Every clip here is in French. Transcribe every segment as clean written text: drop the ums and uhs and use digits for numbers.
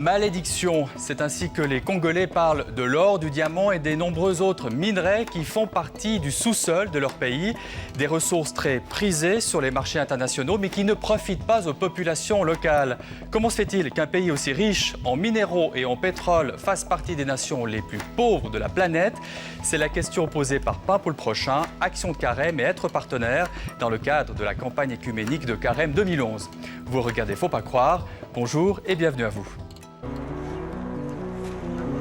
Malédiction, c'est ainsi que les Congolais parlent de l'or, du diamant et des nombreux autres minerais qui font partie du sous-sol de leur pays. Des ressources très prisées sur les marchés internationaux mais qui ne profitent pas aux populations locales. Comment se fait-il qu'un pays aussi riche en minéraux et en pétrole fasse partie des nations les plus pauvres de la planète? C'est la question posée par Pain pour le prochain, Action de Carême et Être partenaire dans le cadre de la campagne écuménique de Carême 2011. Vous regardez Faut pas croire, bonjour et bienvenue à vous.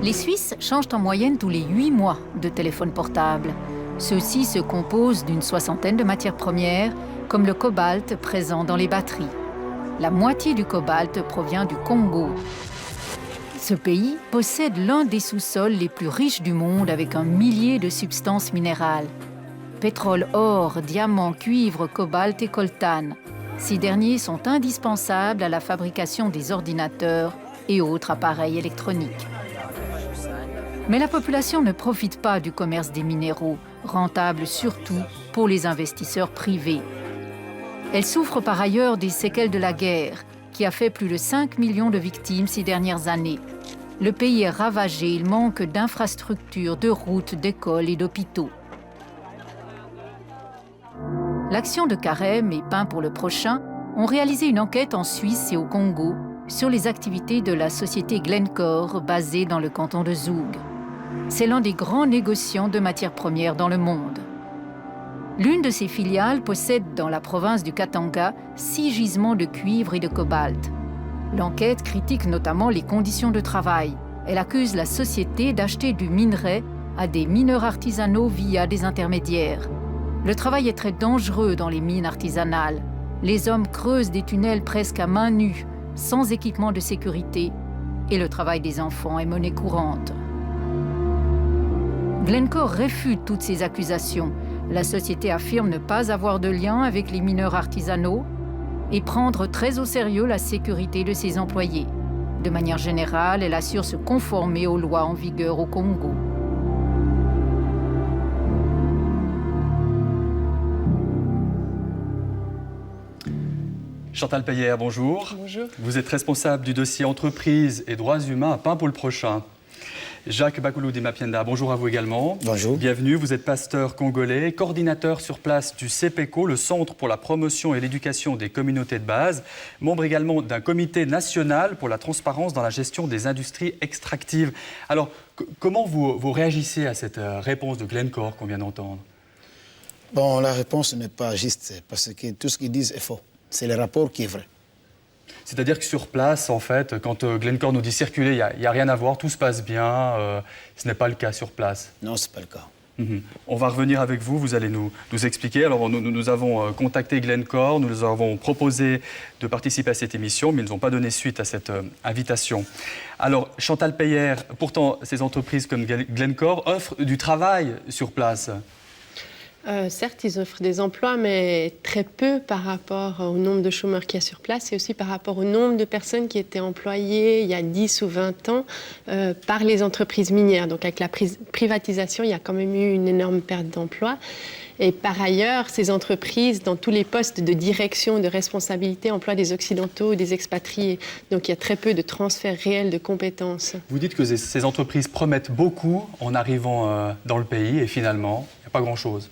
Les Suisses changent en moyenne tous les 8 mois de téléphone portable. Ceux-ci se composent d'une soixantaine de matières premières, comme le cobalt présent dans les batteries. La moitié du cobalt provient du Congo. Ce pays possède l'un des sous-sols les plus riches du monde avec un millier de substances minérales. Pétrole, or, diamant, cuivre, cobalt et coltan. Ces derniers sont indispensables à la fabrication des ordinateurs et autres appareils électroniques. Mais la population ne profite pas du commerce des minéraux, rentable surtout pour les investisseurs privés. Elle souffre par ailleurs des séquelles de la guerre, qui a fait plus de 5 millions de victimes ces dernières années. Le pays est ravagé, il manque d'infrastructures, de routes, d'écoles et d'hôpitaux. L'Action de Carême et Pain pour le prochain ont réalisé une enquête en Suisse et au Congo sur les activités de la société Glencore basée dans le canton de Zoug. C'est l'un des grands négociants de matières premières dans le monde. L'une de ses filiales possède dans la province du Katanga 6 gisements de cuivre et de cobalt. L'enquête critique notamment les conditions de travail. Elle accuse la société d'acheter du minerai à des mineurs artisanaux via des intermédiaires. Le travail est très dangereux dans les mines artisanales. Les hommes creusent des tunnels presque à main nue, sans équipement de sécurité, et le travail des enfants est monnaie courante. Glencore réfute toutes ces accusations. La société affirme ne pas avoir de lien avec les mineurs artisanaux et prendre très au sérieux la sécurité de ses employés. De manière générale, elle assure se conformer aux lois en vigueur au Congo. Chantal Peyer, bonjour. Bonjour. Vous êtes responsable du dossier entreprises et droits humains à Pain pour le prochain. Jacques Bakoulou Dimapienda, bonjour à vous également. Bonjour. Bienvenue, vous êtes pasteur congolais, coordinateur sur place du CEPECO, le Centre pour la promotion et l'éducation des communautés de base, membre également d'un comité national pour la transparence dans la gestion des industries extractives. Alors, comment vous réagissez à cette réponse de Glencore qu'on vient d'entendre? Bon, la réponse n'est pas juste, parce que tout ce qu'ils disent est faux. C'est le rapport qui est vrai. C'est-à-dire que sur place, en fait, quand Glencore nous dit circuler, il n'y a rien à voir, tout se passe bien, ce n'est pas le cas sur place. Non, ce n'est pas le cas. On va revenir avec vous, vous allez nous expliquer. Alors, nous avons contacté Glencore, nous leur avons proposé de participer à cette émission, mais ils n'ont pas donné suite à cette invitation. Alors, Chantal Peyer, pourtant, ces entreprises comme Glencore offrent du travail sur place. Certes, ils offrent des emplois, mais très peu par rapport au nombre de chômeurs qu'il y a sur place et aussi par rapport au nombre de personnes qui étaient employées il y a 10 ou 20 ans par les entreprises minières. Donc avec la privatisation, il y a quand même eu une énorme perte d'emplois. Et par ailleurs, ces entreprises, dans tous les postes de direction, de responsabilité, emploient des Occidentaux, des expatriés. Donc il y a très peu de transferts réels de compétences. Vous dites que ces entreprises promettent beaucoup en arrivant dans le pays et finalement, il n'y a pas grand-chose.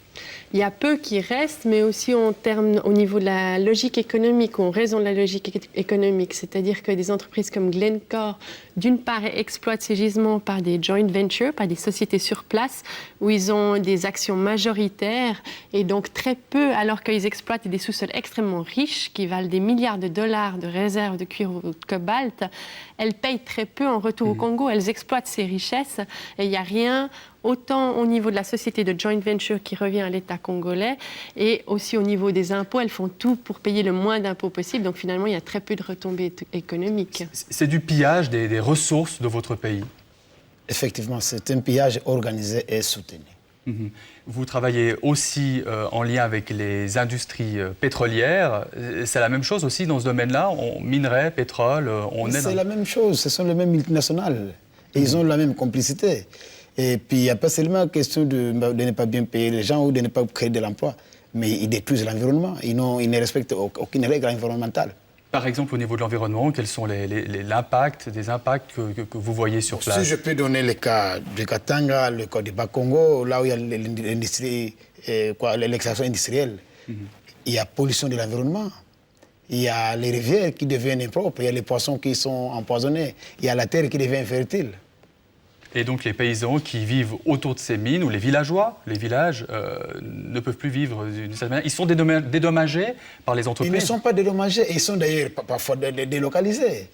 Il y a peu qui restent, mais aussi au niveau de la logique économique, ou en raison de la logique économique. C'est-à-dire que des entreprises comme Glencore, d'une part, exploitent ces gisements par des joint ventures, par des sociétés sur place, où ils ont des actions majoritaires, et donc très peu, alors qu'ils exploitent des sous-sols extrêmement riches, qui valent des milliards de dollars de réserves de cuivre ou de cobalt, elles payent très peu en retour au Congo. Elles exploitent ces richesses, et il n'y a rien autant au niveau de la société de joint venture qui revient à l'État congolais et aussi au niveau des impôts, elles font tout pour payer le moins d'impôts possible. Donc finalement, il y a très peu de retombées économiques. C'est du pillage des ressources de votre pays? Effectivement, c'est un pillage organisé et soutenu. Vous travaillez aussi en lien avec les industries pétrolières. C'est la même chose aussi dans ce domaine-là? On minerait, pétrole, C'est la même chose, ce sont les mêmes multinationales. Et ils ont la même complicité. Et puis, il n'y a pas seulement question de ne pas bien payer les gens ou de ne pas créer de l'emploi, mais ils détruisent l'environnement. Ils ne respectent aucune règle environnementale. Par exemple, au niveau de l'environnement, quels sont des impacts que vous voyez sur place? Si je peux donner le cas du Katanga, le cas du Bas-Congo, là où il y a l'industrie, l'extraction industrielle, il y a pollution de l'environnement. Il y a les rivières qui deviennent impropres, il y a les poissons qui sont empoisonnés, il y a la terre qui devient infertile. Et donc les paysans qui vivent autour de ces mines, ou les villageois, les villages, ne peuvent plus vivre d'une certaine manière. Ils sont dédommagés par les entreprises? Ils ne sont pas dédommagés, ils sont d'ailleurs parfois délocalisés.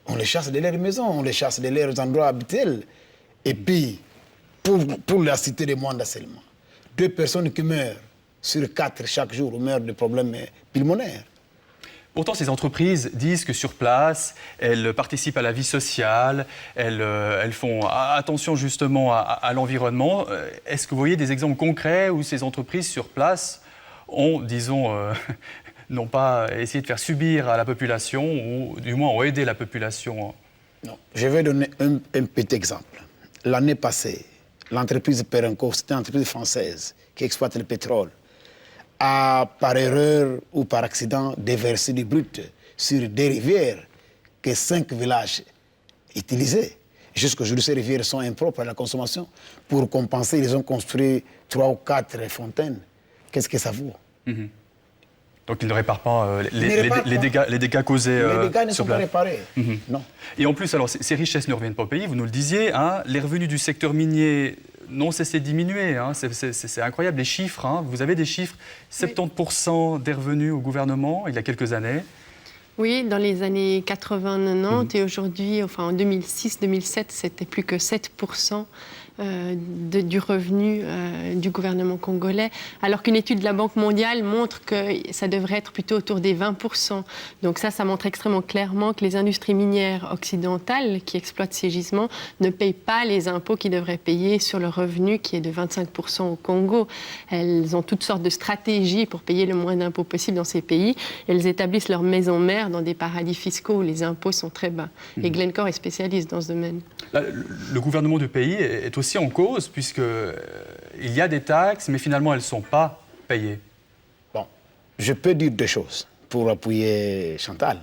On les chasse de leurs maisons, on les chasse de leurs endroits habituels. Et puis, pour la cité de Moanda seulement, 2 personnes qui meurent sur 4 chaque jour meurent de problèmes pulmonaires. Pourtant, ces entreprises disent que sur place, elles participent à la vie sociale, elles font attention justement à l'environnement. Est-ce que vous voyez des exemples concrets où ces entreprises sur place ont, disons, n'ont pas essayé de faire subir à la population, ou du moins ont aidé la population? Non. Je vais donner un petit exemple. L'année passée, l'entreprise Perenco, c'est une entreprise française qui exploite le pétrole, a, par erreur ou par accident, déversé du brut sur des rivières que 5 villages utilisaient. Jusqu'aujourd'hui, ces rivières sont impropres à la consommation. Pour compenser, ils ont construit 3 ou 4 fontaines. Qu'est-ce que ça vaut? Donc ils ne réparent pas les dégâts causés sur place. Les dégâts ne sont pas réparés. Non. Et en plus, alors, ces richesses ne reviennent pas au pays, vous nous le disiez, hein, les revenus du secteur minier n'ont cessé de diminuer, hein, c'est incroyable, les chiffres, hein, vous avez des chiffres, 70% des revenus au gouvernement il y a quelques années. Oui, dans les années 80-90 et aujourd'hui, enfin en 2006-2007, c'était plus que 7% du revenu du gouvernement congolais, alors qu'une étude de la Banque mondiale montre que ça devrait être plutôt autour des 20%. Donc ça montre extrêmement clairement que les industries minières occidentales qui exploitent ces gisements ne payent pas les impôts qu'ils devraient payer sur le revenu qui est de 25% au Congo. Elles ont toutes sortes de stratégies pour payer le moins d'impôts possible dans ces pays. Elles établissent leur maison mère dans des paradis fiscaux où les impôts sont très bas. Et Glencore est spécialiste dans ce domaine. Là, le gouvernement du pays est aussi en cause, puisqu'il y a des taxes, mais finalement, elles ne sont pas payées. Bon, je peux dire 2 choses pour appuyer Chantal.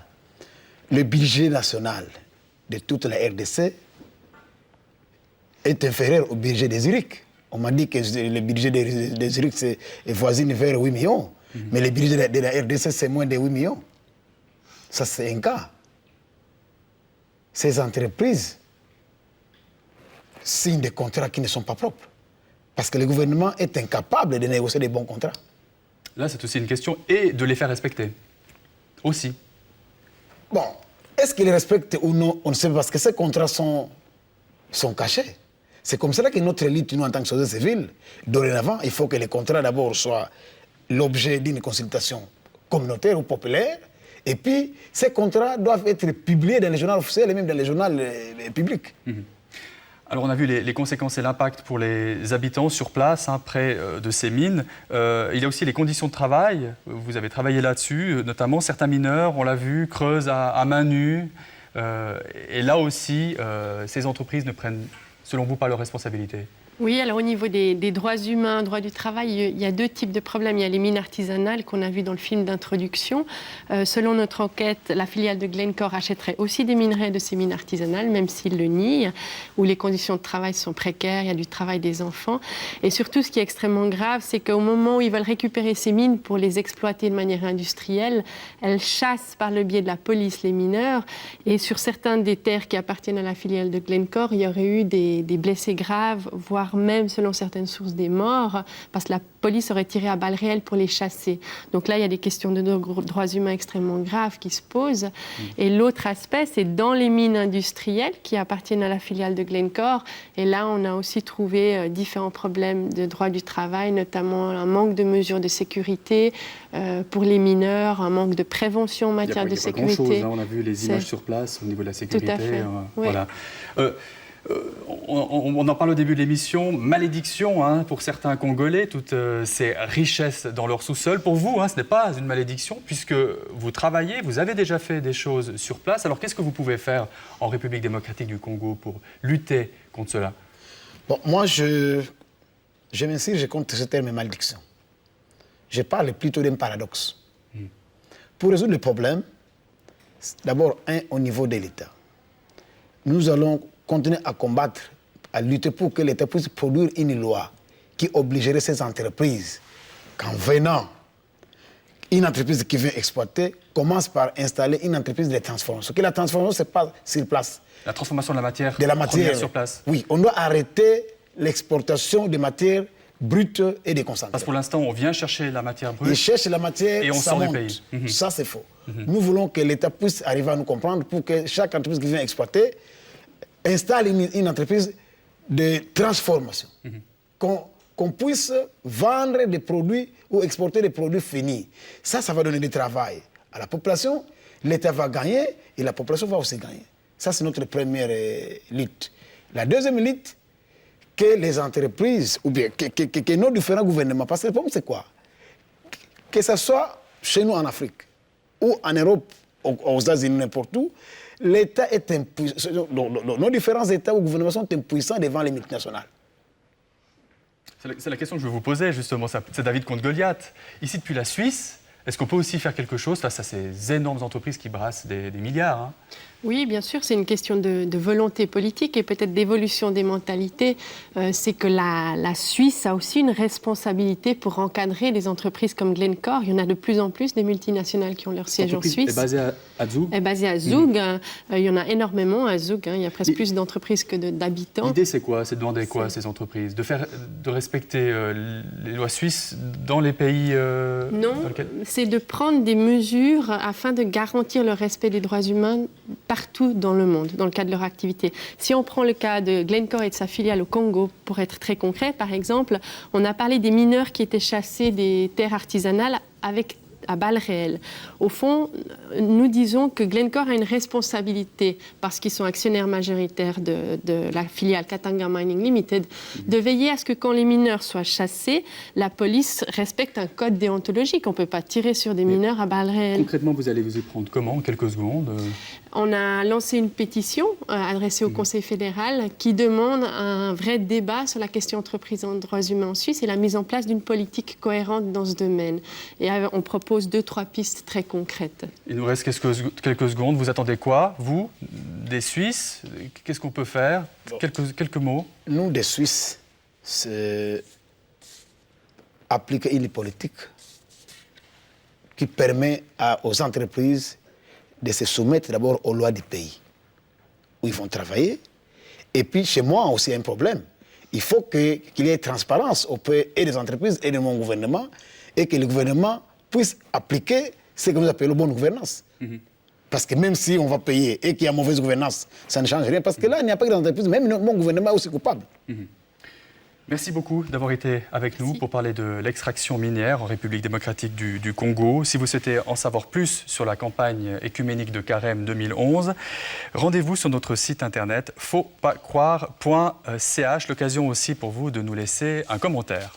Le budget national de toute la RDC est inférieur au budget des Zurich. On m'a dit que le budget des Zurich est voisine vers 8 millions, mais le budget de la RDC, c'est moins de 8 millions. Ça, c'est un cas. Ces entreprises signent des contrats qui ne sont pas propres. Parce que le gouvernement est incapable de négocier des bons contrats. Là, c'est aussi une question, et de les faire respecter. Aussi. Bon, est-ce qu'ils les respectent ou non? On ne sait pas, parce que ces contrats sont cachés. C'est comme cela que notre élite, nous, en tant que société civile, dorénavant, il faut que les contrats, d'abord, soient l'objet d'une consultation communautaire ou populaire. Et puis, ces contrats doivent être publiés dans les journaux officiels et même dans les journaux publics. Alors, on a vu les conséquences et l'impact pour les habitants sur place, hein, près de ces mines. Il y a aussi les conditions de travail. Vous avez travaillé là-dessus, notamment certains mineurs, on l'a vu, creusent à main nue. Et là aussi, ces entreprises ne prennent, selon vous, pas leurs responsabilités. Oui, alors au niveau des droits humains, droits du travail, il y a 2 types de problèmes. Il y a les mines artisanales qu'on a vues dans le film d'introduction. Selon notre enquête, la filiale de Glencore achèterait aussi des minerais de ces mines artisanales, même s'ils le nient, où les conditions de travail sont précaires, il y a du travail des enfants. Et surtout, ce qui est extrêmement grave, c'est qu'au moment où ils veulent récupérer ces mines pour les exploiter de manière industrielle, elles chassent par le biais de la police les mineurs. Et sur certaines des terres qui appartiennent à la filiale de Glencore, il y aurait eu des blessés graves, voire même, selon certaines sources, des morts, parce que la police aurait tiré à balles réelles pour les chasser. Donc là, il y a des questions de droits humains extrêmement graves qui se posent. Et l'autre aspect, c'est dans les mines industrielles qui appartiennent à la filiale de Glencore. Et là, on a aussi trouvé différents problèmes de droit du travail, notamment un manque de mesures de sécurité pour les mineurs, un manque de prévention en matière de sécurité. Il n'y a pas grand-chose, hein. On a vu les images sur place au niveau de la sécurité. Tout à fait. Voilà. On en parle au début de l'émission, malédiction, hein, pour certains Congolais, toutes ces richesses dans leur sous-sol. Pour vous, hein, ce n'est pas une malédiction, puisque vous travaillez, vous avez déjà fait des choses sur place. Alors qu'est-ce que vous pouvez faire en République démocratique du Congo pour lutter contre cela? Bon, moi, je m'insurge contre ce terme malédiction. Je parle plutôt d'un paradoxe. Pour résoudre le problème, D'abord, au niveau de l'État. Nous allons continuer à combattre, à lutter pour que l'État puisse produire une loi qui obligerait ces entreprises, qu'en venant, une entreprise qui vient exploiter commence par installer une entreprise de transformation. Que la transformation, ce n'est pas sur place. La transformation de la matière première sur place. Oui, on doit arrêter l'exportation de matières brutes et déconcentrées. Parce que pour l'instant, on vient chercher la matière brute. Ils cherchent la matière et on ça sort monte. du pays. Ça, c'est faux. Nous voulons que l'État puisse arriver à nous comprendre pour que chaque entreprise qui vient exploiter installe une entreprise de transformation. Qu'on puisse vendre des produits ou exporter des produits finis. Ça va donner du travail à la population. L'État va gagner et la population va aussi gagner. Ça, c'est notre première lutte. La deuxième lutte, que les entreprises, ou bien que nos différents gouvernements, parce que le problème, c'est quoi? Que ce soit chez nous en Afrique, ou en Europe, aux États-Unis, n'importe où, l'État est impuissant. Nos différents États ou gouvernements sont impuissants devant les multinationales. C'est la question que je veux vous poser, justement. C'est David contre Goliath. Ici, depuis la Suisse, est-ce qu'on peut aussi faire quelque chose face à ces énormes entreprises qui brassent des milliards, hein? Oui, bien sûr, c'est une question de volonté politique et peut-être d'évolution des mentalités. C'est que la Suisse a aussi une responsabilité pour encadrer des entreprises comme Glencore. Il y en a de plus en plus des multinationales qui ont leur siège en Suisse. Est basée à Zug. Est basée à Zug. Il y en a énormément à Zug. Il y a presque plus d'entreprises que d'habitants. L'idée, c'est quoi? C'est de demander quoi à ces entreprises? De respecter les lois suisses dans les pays Non, c'est de prendre des mesures afin de garantir le respect des droits humains partout dans le monde, dans le cadre de leur activité. Si on prend le cas de Glencore et de sa filiale au Congo, pour être très concret, par exemple, on a parlé des mineurs qui étaient chassés des terres artisanales à balles réelles. Au fond, nous disons que Glencore a une responsabilité, parce qu'ils sont actionnaires majoritaires de la filiale Katanga Mining Limited, de veiller à ce que quand les mineurs soient chassés, la police respecte un code déontologique. On ne peut pas tirer sur des mineurs à balles réelles. Concrètement, vous allez vous y prendre comment, en quelques secondes? On a lancé une pétition adressée au Conseil fédéral qui demande un vrai débat sur la question entreprise en droits humains en Suisse et la mise en place d'une politique cohérente dans ce domaine. Et on propose 2-3 pistes très concrètes. Il nous reste quelques secondes. Vous attendez quoi, vous, des Suisses? Qu'est-ce qu'on peut faire? Quelques mots. Nous, des Suisses, c'est appliquer une politique qui permet aux entreprises de se soumettre d'abord aux lois du pays où ils vont travailler. Et puis, chez moi aussi, il y a un problème. Il faut qu'il y ait transparence auprès des entreprises et de mon gouvernement et que le gouvernement puisse appliquer ce que vous appelez la bonne gouvernance. Parce que même si on va payer et qu'il y a mauvaise gouvernance, ça ne change rien. Parce que là, il n'y a pas que d'entreprise, même mon gouvernement est aussi coupable. Merci beaucoup d'avoir été avec nous pour parler de l'extraction minière en République démocratique du Congo. Si vous souhaitez en savoir plus sur la campagne écuménique de Carême 2011, rendez-vous sur notre site internet fautpascroire.ch. L'occasion aussi pour vous de nous laisser un commentaire.